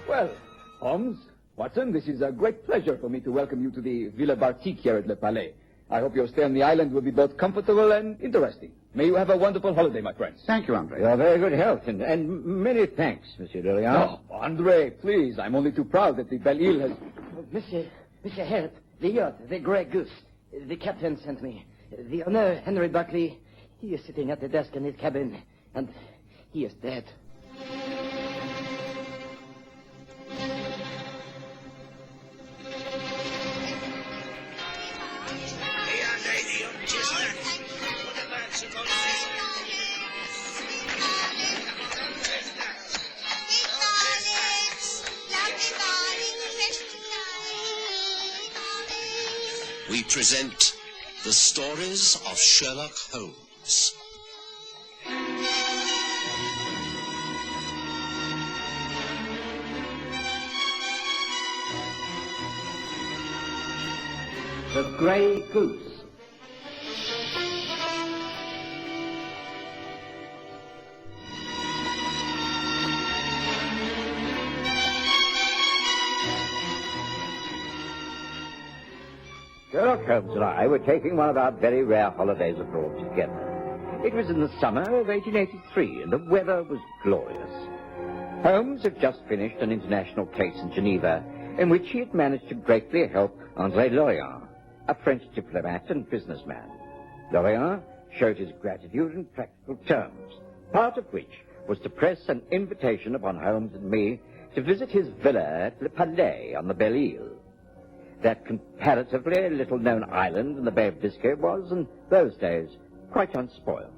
Well, Holmes, Watson, this is a great pleasure for me to welcome you to the Villa Bartique here at Le Palais. I hope your stay on the island will be both comfortable and interesting. May you have a wonderful holiday, my friends. Thank you, Andre. Your very good health, and many thanks, Monsieur Lorient. No, Andre, please. I'm only too proud that the Belle Ile has... Monsieur, help. The yacht, the Grey Goose. The captain sent me. The owner, Henry Buckley, he is sitting at the desk in his cabin, and he is dead. We present the Stories of Sherlock Holmes. The Grey Goose. Sherlock Holmes and I were taking one of our very rare holidays abroad together. It was in the summer of 1883, and the weather was glorious. Holmes had just finished an international case in Geneva, in which he had managed to greatly help André Lorient, a French diplomat and businessman. Lorient showed his gratitude in practical terms, part of which was to press an invitation upon Holmes and me to visit his villa at Le Palais on the Belle Ile. That comparatively little-known island in the Bay of Biscay was, in those days, quite unspoiled.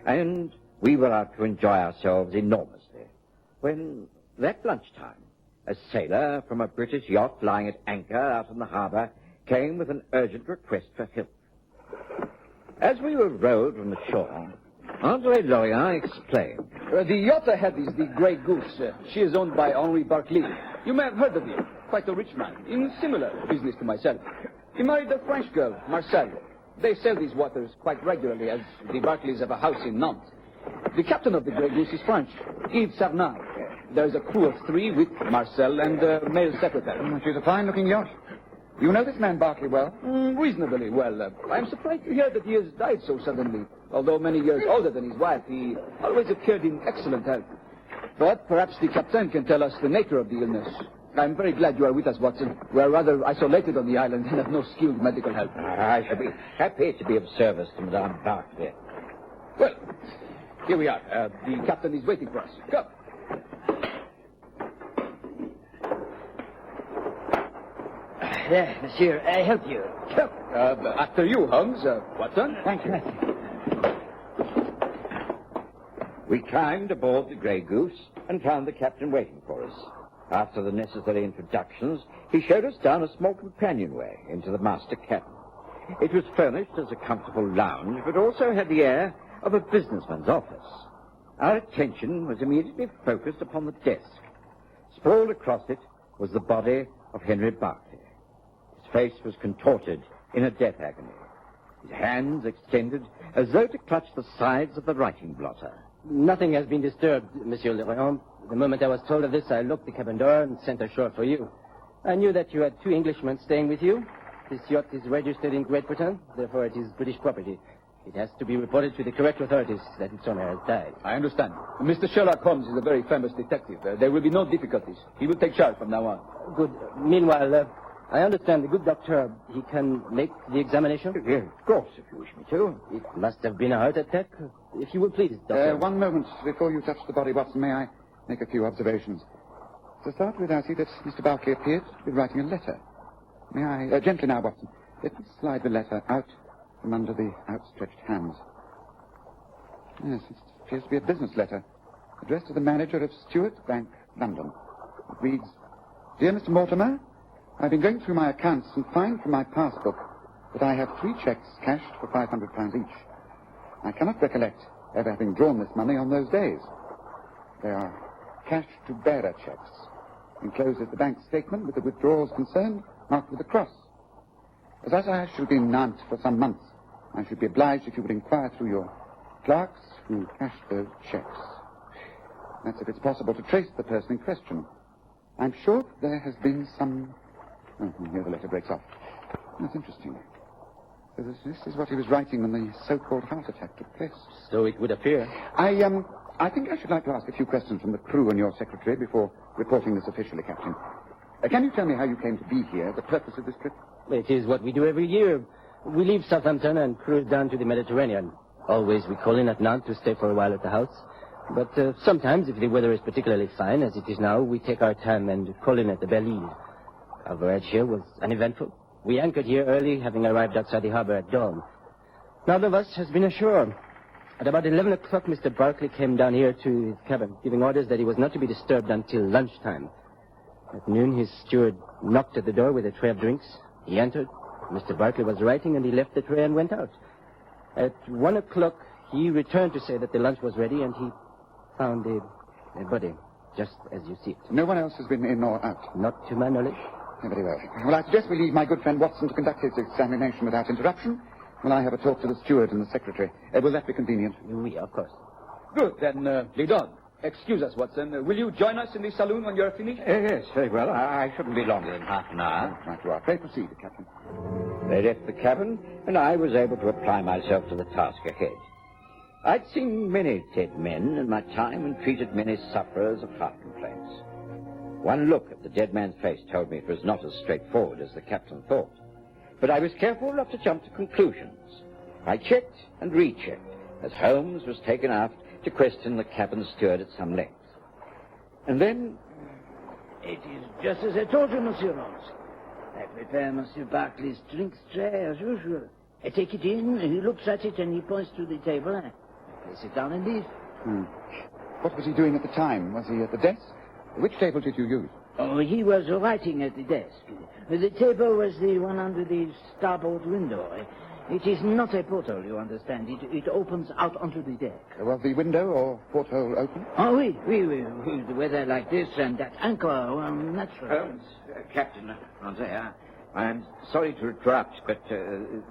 And we were out to enjoy ourselves enormously, when, that lunchtime, a sailor from a British yacht lying at anchor out in the harbour came with an urgent request for help. As we were rowed from the shore, André Lorient explained. The yacht ahead is the Grey Goose. She is owned by Henri Barclay. You may have heard of him. Quite a rich man, in similar business to myself. He married a French girl, Marcel. They sail these waters quite regularly, as the Barclays have a house in Nantes. The captain of the Grey Goose is French, Yves Sarnard. There is a crew of 3 with Marcel and a male secretary. She's a fine-looking yacht. You know this man Barclay well? Reasonably well. I'm surprised to hear that he has died so suddenly. Although many years older than his wife, he always appeared in excellent health. But perhaps the captain can tell us the nature of the illness. I'm very glad you are with us, Watson. We are rather isolated on the island and have no skilled medical help. I shall be happy to be of service to Madame Barclay. Well, here we are. The captain is waiting for us. Come. There, monsieur, I help you. Come. After you, Holmes. Watson. Thank you. We climbed aboard the Grey Goose and found the captain waiting for us. After the necessary introductions, he showed us down a small companionway into the master cabin. It was furnished as a comfortable lounge, but also had the air of a businessman's office. Our attention was immediately focused upon the desk. Sprawled across it was the body of Henry Barclay. His face was contorted in a death agony. His hands extended as though to clutch the sides of the writing blotter. Nothing has been disturbed, Monsieur Lorient. The moment I was told of this, I locked the cabin door and sent ashore for you. I knew that you had 2 Englishmen staying with you. This yacht is registered in Great Britain, therefore it is British property. It has to be reported to the correct authorities that its owner has died. I understand. Mr. Sherlock Holmes is a very famous detective. There will be no difficulties. He will take charge from now on. Good. Meanwhile, I understand the good doctor, he can make the examination? Yes, of course, if you wish me to. It must have been a heart attack. If you will please, doctor. One moment before you touch the body, Watson, may I make a few observations? To start with, I see that Mr. Barclay appeared to be writing a letter. May I... gently now, Watson. Let me slide the letter out from under the outstretched hands. Yes, it appears to be a business letter, addressed to the manager of Stewart Bank, London. It reads, Dear Mr. Mortimer, I've been going through my accounts and find from my passbook that I have 3 cheques cashed for £500 each. I cannot recollect ever having drawn this money on those days. They are cash-to-bearer cheques. Enclosed is the bank statement with the withdrawals concerned, marked with a cross. As I shall be in Nantes for some months, I should be obliged if you would inquire through your clerks who cashed those cheques. That's if it's possible to trace the person in question. I'm sure there has been some... Oh, here the letter breaks off. That's interesting. So this is what he was writing when the so-called heart attack took place. So it would appear. I think I should like to ask a few questions from the crew and your secretary before reporting this officially, Captain. Can you tell me how you came to be here, the purpose of this trip? It is what we do every year. We leave Southampton and cruise down to the Mediterranean. Always we call in at Nantes to stay for a while at the house. But sometimes, if the weather is particularly fine, as it is now, we take our time and call in at the Belle-Île. Our voyage here was uneventful. We anchored here early, having arrived outside the harbor at dawn. None of us has been ashore. At about 11 o'clock, Mr. Barclay came down here to his cabin, giving orders that he was not to be disturbed until lunchtime. At noon, his steward knocked at the door with a tray of drinks. He entered. Mr. Barclay was writing, and he left the tray and went out. At 1 o'clock, he returned to say that the lunch was ready, and he found a body, just as you see it. No one else has been in or out? Not to my knowledge. Very well. Well, I suggest we leave my good friend Watson to conduct his examination without interruption, while I have a talk to the steward and the secretary. Will that be convenient? Oui, of course. Good, then lead on. Excuse us, Watson. Will you join us in the saloon when you're finished? Yes, very well. I shouldn't be longer than half an hour. Right you are. Pray proceed, Captain. They left the cabin, and I was able to apply myself to the task ahead. I'd seen many dead men in my time and treated many sufferers of heart complaints. One look at the dead man's face told me it was not as straightforward as the captain thought. But I was careful not to jump to conclusions. I checked and rechecked as Holmes was taken aft to question the cabin steward at some length. And then... It is just as I told you, Monsieur Holmes. I prepare Monsieur Barclay's drinks tray as usual. I take it in, he looks at it, and he points to the table. I place it down and leave. What was he doing at the time? Was he at the desk? Which table did you use? Oh, he was writing at the desk. The table was the one under the starboard window. It is not a porthole, you understand. It opens out onto the deck. Was the window or porthole open? Oh, oui. The weather like this and that anchor, natural. Captain, I'm sorry to interrupt, but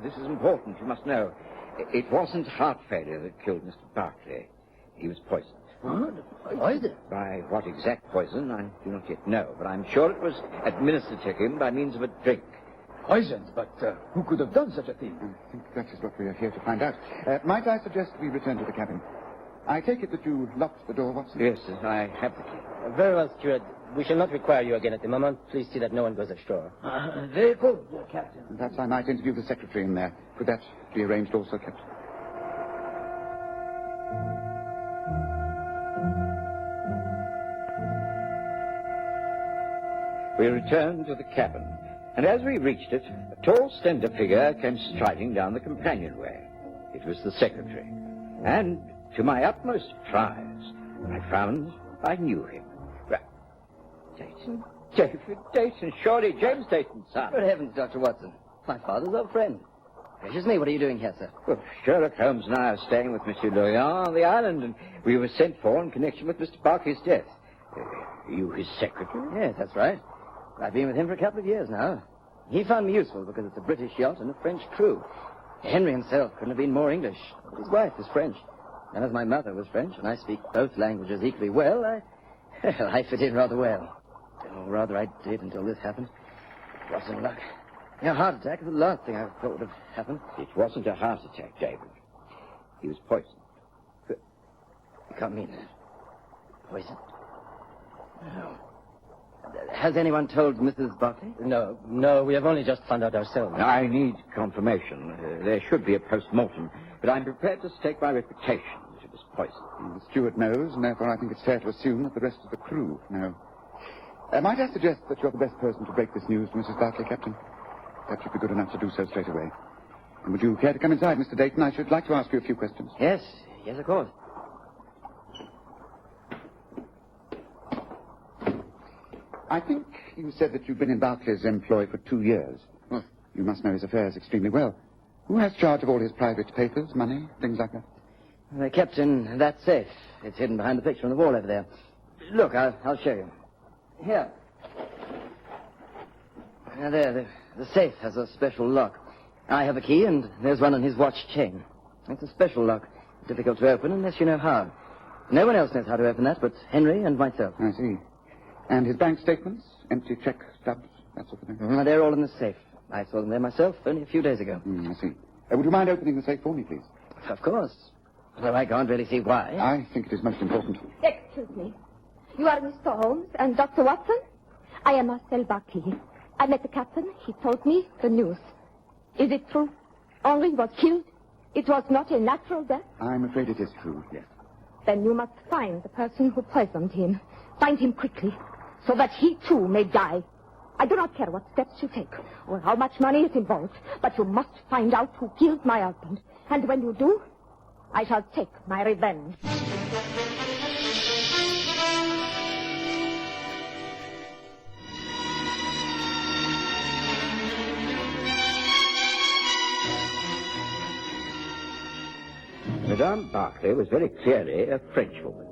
this is important. You must know. It wasn't heart failure that killed Mr. Barclay. He was poisoned. What? Poison? By what exact poison, I do not yet know, but I'm sure it was administered to him by means of a drink. Poisoned? But who could have done such a thing? I think that is what we are here to find out. Might I suggest we return to the cabin? I take it that you locked the door, Watson? Yes, I have the key. Very well, steward. We shall not require you again at the moment. Please see that no one goes ashore. Very good, Captain. Perhaps I might interview the secretary in there. Could that be arranged also, Captain? We returned to the cabin, and as we reached it, a tall, slender figure came striding down the companionway. It was the secretary, and to my utmost surprise, I found I knew him. Dayton? David Dayton, surely James Dayton's son. Good heavens, Dr. Watson. My father's old friend. Gracious me, what are you doing here, sir? Well, Sherlock Holmes and I are staying with Monsieur Lorient on the island, and we were sent for in connection with Mr. Barclay's death. You his secretary? Yes, that's right. I've been with him for a couple of years now. He found me useful because it's a British yacht and a French crew. Henry himself couldn't have been more English, but his wife is French. And as my mother was French, and I speak both languages equally well, I fit in rather well. Or rather, I did until this happened. It wasn't luck. A heart attack is the last thing I thought would have happened. It wasn't a heart attack, David. He was poisoned. You can't mean that. Poisoned? No. Has anyone told Mrs. Barclay? No, we have only just found out ourselves. I need confirmation. There should be a post-mortem, but I'm prepared to stake my reputation that it was poisoned. The steward knows, and therefore I think it's fair to assume that the rest of the crew know. Might I suggest that you're the best person to break this news to Mrs. Barclay, Captain? Perhaps you'd be good enough to do so straight away. And would you care to come inside, Mr. Dayton? I should like to ask you a few questions. Yes, of course. I think you said that you've been in Barclay's employ for 2 years. Well, you must know his affairs extremely well. Who has charge of all his private papers, money, things like that? They're kept in that safe. It's hidden behind the picture on the wall over there. Look, I'll show you. Here. Now, there, the safe has a special lock. I have a key, and there's one on his watch chain. It's a special lock, difficult to open unless you know how. No one else knows how to open that but Henry and myself. I see. And his bank statements, empty check stubs, that sort of thing? They're all in the safe. I saw them there myself only a few days ago. I see. Would you mind opening the safe for me, please? Of course. Though I can't really see why. I think it is most important. Excuse me. You are Mr. Holmes and Dr. Watson? I am Marcel Barkley. I met the captain. He told me the news. Is it true? Henri was killed? It was not a natural death? I'm afraid it is true, yes. Then you must find the person who poisoned him. Find him quickly, so that he too may die. I do not care what steps you take, or how much money is involved, but you must find out who killed my husband. And when you do, I shall take my revenge. Madame Barclay was very clearly a Frenchwoman.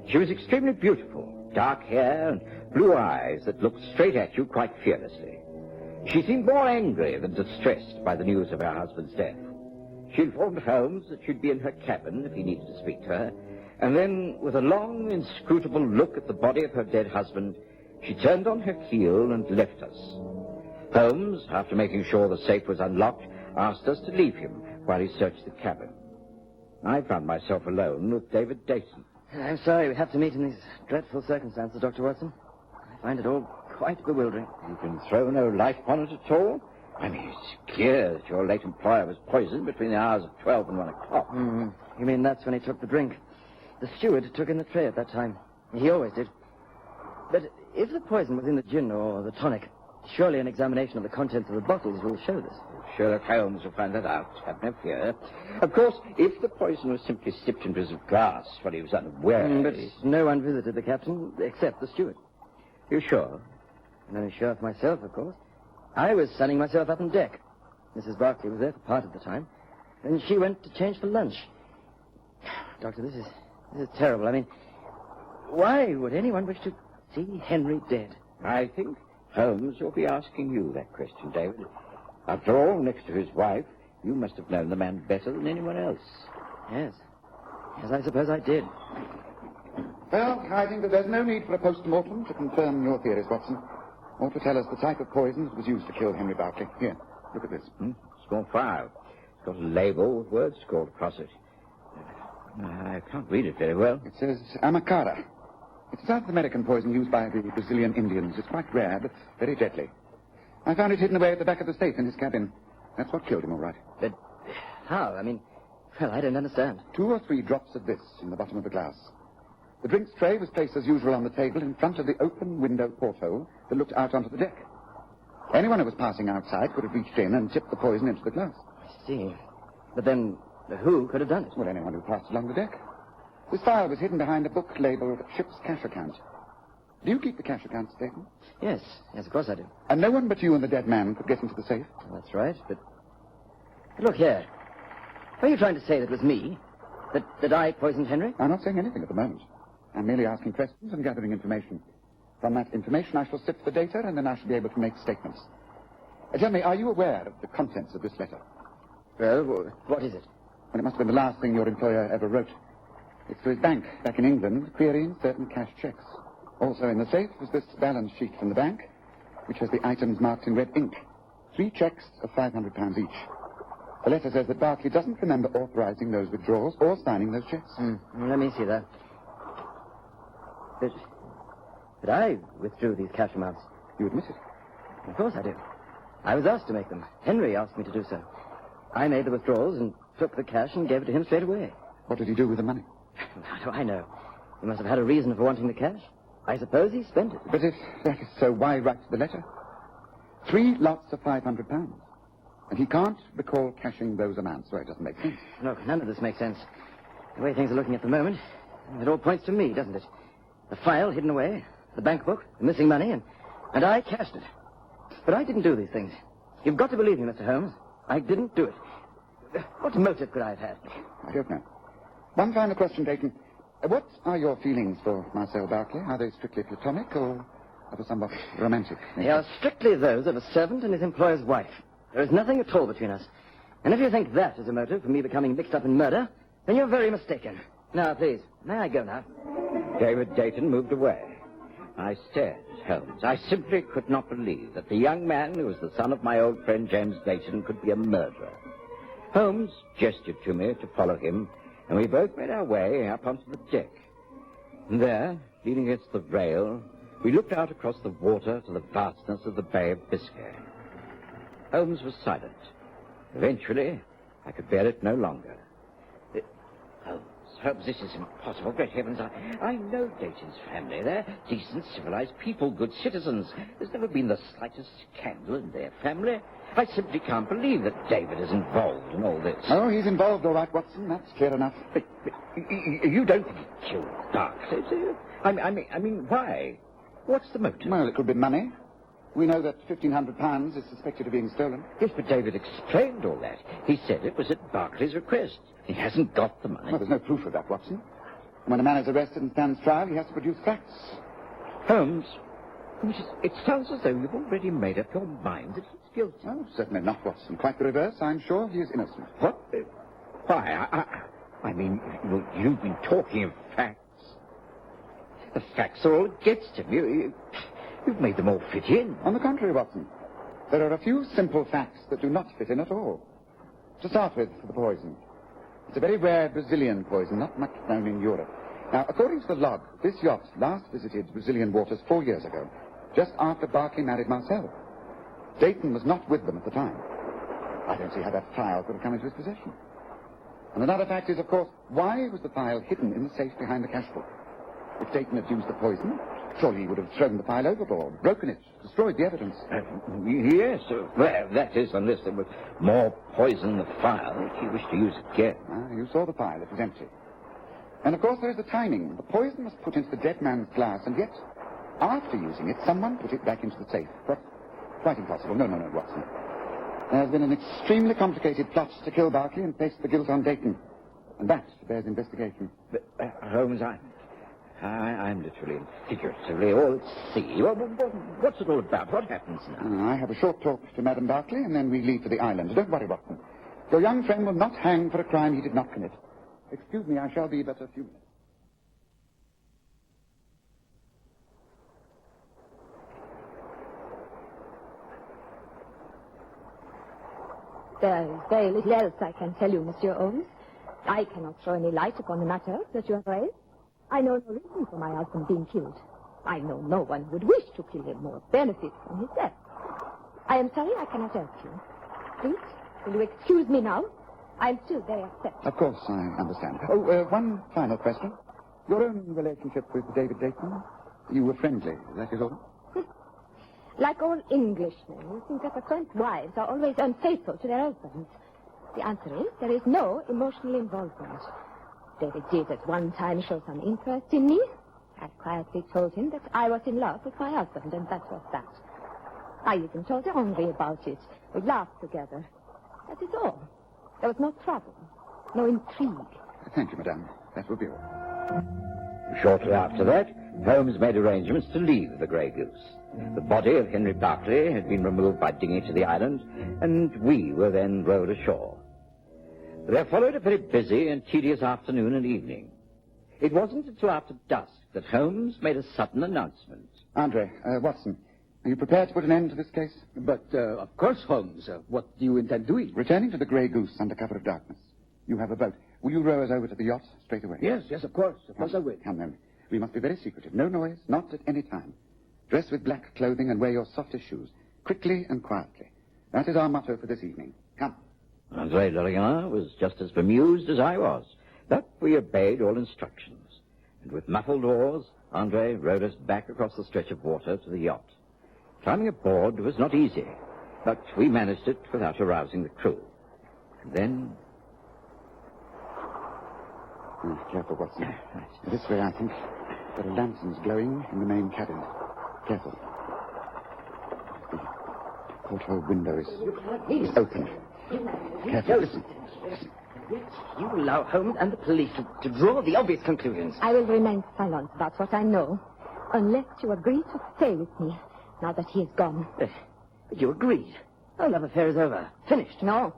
She was extremely beautiful, dark hair and blue eyes that looked straight at you quite fearlessly. She seemed more angry than distressed by the news of her husband's death. She informed Holmes that she'd be in her cabin if he needed to speak to her, and then, with a long, inscrutable look at the body of her dead husband, she turned on her heel and left us. Holmes, after making sure the safe was unlocked, asked us to leave him while he searched the cabin. I found myself alone with David Dayton. I'm sorry we have to meet in these dreadful circumstances, Dr. Watson. I find it all quite bewildering. You can throw no light upon it at all? I mean, it's clear that your late employer was poisoned between the hours of 12 and 1 o'clock. You mean that's when he took the drink? The steward took in the tray at that time. He always did. But if the poison was in the gin or the tonic, surely an examination of the contents of the bottles will show this. Sherlock Holmes will find that out. Have no fear. Of course, if the poison was simply sipped into a glass while he was unaware... But no one visited the captain except the steward. You sure? I'm only sure for myself, of course. I was sunning myself up on deck. Mrs. Barclay was there for part of the time. Then she went to change for lunch. Doctor, this is terrible. I mean, why would anyone wish to see Henry dead? I think Holmes will be asking you that question, David. After all, next to his wife, you must have known the man better than anyone else. Yes. Yes, I suppose I did. Well, I think that there's no need for a post-mortem to confirm your theories, Watson. Or to tell us the type of poison that was used to kill Henry Barclay. Here, look at this. Small file. It's got a label with words scrawled across it. I can't read it very well. It says Amacara. It's a South American poison used by the Brazilian Indians. It's quite rare, but very deadly. I found it hidden away at the back of the safe in his cabin. That's what killed him, all right. But how? I mean, well, I don't understand. 2 or 3 drops of this in the bottom of the glass. The drinks tray was placed as usual on the table in front of the open window porthole that looked out onto the deck. Anyone who was passing outside could have reached in and tipped the poison into the glass. I see. But then, who could have done it? Well, anyone who passed along the deck. This file was hidden behind a book labelled Ship's Cash Account. Do you keep the cash account statement? Yes, of course I do. And no one but you and the dead man could get into the safe? Well, that's right, but... Look here. Are you trying to say that it was me? That I poisoned Henry? I'm not saying anything at the moment. I'm merely asking questions and gathering information. From that information, I shall sift the data, and then I shall be able to make statements. Tell me, are you aware of the contents of this letter? Well, what is it? Well, it must have been the last thing your employer ever wrote. It's to his bank back in England, querying certain cash checks. Also in the safe was this balance sheet from the bank, which has the items marked in red ink. 3 checks of £500 each. The letter says that Barclay doesn't remember authorizing those withdrawals or signing those checks. Let me see that. But I withdrew these cash amounts. You admit it? Of course I do. I was asked to make them. Henry asked me to do so. I made the withdrawals and took the cash and gave it to him straight away. What did he do with the money? How do I know? He must have had a reason for wanting the cash. I suppose he spent it. But if that is so, why write the letter? 3 lots of £500. And he can't recall cashing those amounts, so it doesn't make sense. Look, none of this makes sense. The way things are looking at the moment, it all points to me, doesn't it? The file hidden away, the bank book, the missing money, and I cashed it. But I didn't do these things. You've got to believe me, Mr. Holmes. I didn't do it. What motive could I have had? I don't know. One final question, Dayton. What are your feelings for Marcel Barclay? Are they strictly platonic or of a somewhat romantic nature? They are strictly those of a servant and his employer's wife. There is nothing at all between us. And if you think that is a motive for me becoming mixed up in murder, then you're very mistaken. Now, please, may I go now? David Dayton moved away. I stared at Holmes. I simply could not believe that the young man who was the son of my old friend James Dayton could be a murderer. Holmes gestured to me to follow him, and we both made our way up onto the deck. And there, leaning against the rail, we looked out across the water to the vastness of the Bay of Biscay. Holmes was silent. Eventually, I could bear it no longer. Holmes, this is impossible. Great heavens, I know Dayton's family. They're decent, civilized people, good citizens. There's never been the slightest scandal in their family. I simply can't believe that David is involved in all this. Oh, he's involved, all right, Watson. That's clear enough. But you don't think he killed Barclay, do you? I mean, why? What's the motive? Well, it could be money. We know that £1,500 is suspected of being stolen. Yes, but David explained all that. He said it was at Barclay's request. He hasn't got the money. Well, there's no proof of that, Watson. When a man is arrested and stands trial, he has to produce facts. Holmes, it sounds as though you've already made up your mind that he's guilty. Oh, certainly not, Watson. Quite the reverse. I'm sure he is innocent. What? Why? I mean, you've been talking of facts. The facts are all against him. You've made them all fit in. On the contrary, Watson, there are a few simple facts that do not fit in at all. To start with, the poison. It's a very rare Brazilian poison, not much known in Europe. Now, according to the log, this yacht last visited Brazilian waters 4 years ago, just after Barclay married Marcel. Dayton was not with them at the time. I don't see how that file could have come into his possession. And another fact is, of course, why was the file hidden in the safe behind the cash book? If Dayton had used the poison, surely he would have thrown the file overboard, broken it, destroyed the evidence. Yes, well, that is, unless there was more poison in the file if he wished to use it again. You saw the file, it was empty. And of course there is the timing. The poison was put into the dead man's glass, and yet, after using it, someone put it back into the safe. But quite impossible. No, Watson. There's been an extremely complicated plot to kill Barclay and place the guilt on Dayton. And that bears investigation. But, Holmes, I'm literally and figuratively all at sea. What's it all about? What happens now? I have a short talk to Madame Barclay, and then we leave for the island. Don't worry, Watson. Your young friend will not hang for a crime he did not commit. Excuse me, I shall be but a few minutes. There is very little else I can tell you, Monsieur Holmes. I cannot throw any light upon the matter that you have raised. I know no reason for my husband being killed. I know no one would wish to kill him or benefit from his death. I am sorry I cannot help you. Please, will you excuse me now? I'm still very upset. Of course, I understand. Oh, one final question. Your own relationship with David Dayton? You were friendly, that is all? Like all Englishmen, you think that the current wives are always unfaithful to their husbands. The answer is there is no emotional involvement. David did at one time show some interest in me. I quietly told him that I was in love with my husband, and that was that. I even told Henri about it. We laughed together. That is all. There was no trouble, no intrigue. Thank you, madame. That will be all. Shortly after that, Holmes made arrangements to leave the Grey Goose. The body of Henry Barclay had been removed by dinghy to the island, and we were then rowed ashore. There followed a very busy and tedious afternoon and evening. It wasn't until after dusk that Holmes made a sudden announcement. Andre, Watson, are you prepared to put an end to this case? But, of course, Holmes. What do you intend doing? Returning to the Grey Goose under cover of darkness. You have a boat. Will you row us over to the yacht straight away? Yes, of course. Of course I will. Come then. We must be very secretive. No noise, not at any time. Dress with black clothing and wear your softest shoes. Quickly and quietly. That is our motto for this evening. Come. André Lorient was just as bemused as I was, but we obeyed all instructions. And with muffled oars, André rowed us back across the stretch of water to the yacht. Climbing aboard was not easy, but we managed it without arousing the crew. And then... Careful, Watson. This way, I think. There are lanterns glowing in the main cabin. Careful. The porthole window is open. Careful, listen. You allow Holmes and the police to draw the obvious conclusions. I will remain silent about what I know, unless you agree to stay with me, now that he is gone. But you agreed. Our love affair is over. Finished. No.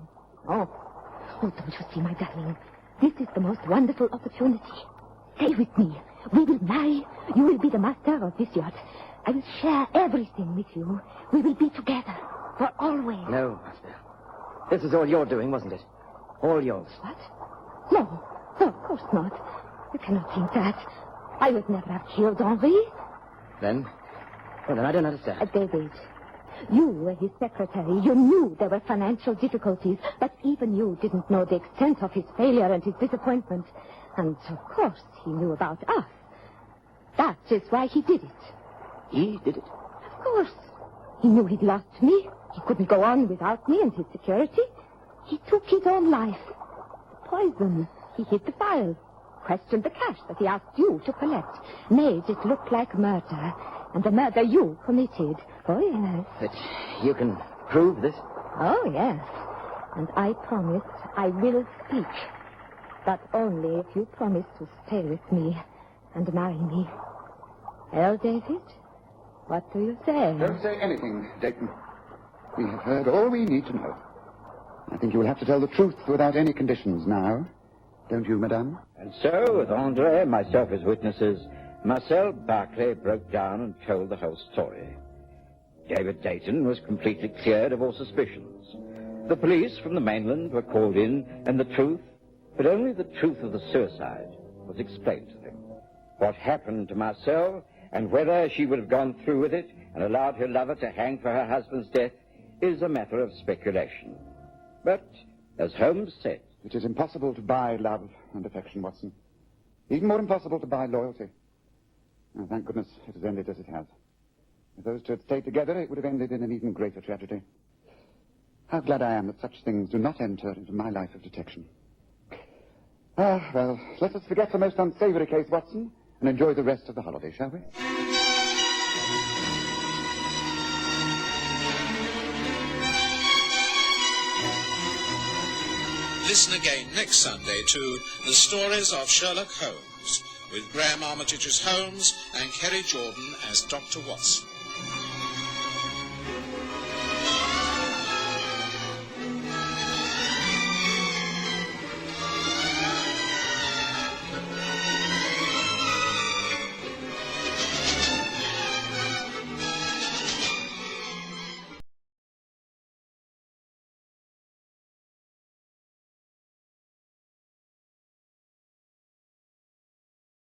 Oh, don't you see, my darling? This is the most wonderful opportunity. Stay with me. We will marry. You will be the master of this yacht. I will share everything with you. We will be together for always. No, master. This is all your doing, wasn't it? All yours. What? No, of course not. You cannot think that. I would never have killed Henri. Then I don't understand. David, you were his secretary. You knew there were financial difficulties, but even you didn't know the extent of his failure and his disappointment. And, of course, he knew about us. That is why he did it. He did it? Of course. He knew he'd lost me. He couldn't go on without me and his security. He took his own life. The poison. He hid the file. Questioned the cash that he asked you to collect. Made it look like murder. And the murder you committed. Oh, yes. But you can prove this? Oh, yes. And I promise I will speak. But only if you promise to stay with me and marry me. Well, David, what do you say? Don't say anything, Dayton. We have heard all we need to know. I think you will have to tell the truth without any conditions now. Don't you, madame? And so, with Andre and myself as witnesses, Marcel Barclay broke down and told the whole story. David Dayton was completely cleared of all suspicions. The police from the mainland were called in, and the truth, but only the truth of the suicide, was explained to them. What happened to Marcel, and whether she would have gone through with it and allowed her lover to hang for her husband's death, is a matter of speculation. But, as Holmes said, it is impossible to buy love and affection, Watson. Even more impossible to buy loyalty. Oh, thank goodness it has ended as it has. If those two had stayed together, it would have ended in an even greater tragedy. How glad I am that such things do not enter into my life of detection. Well, let us forget the most unsavory case, Watson, and enjoy the rest of the holiday, shall we? Listen again next Sunday to The Stories of Sherlock Holmes, with Graham Armitage as Holmes and Kerry Jordan as Dr. Watson.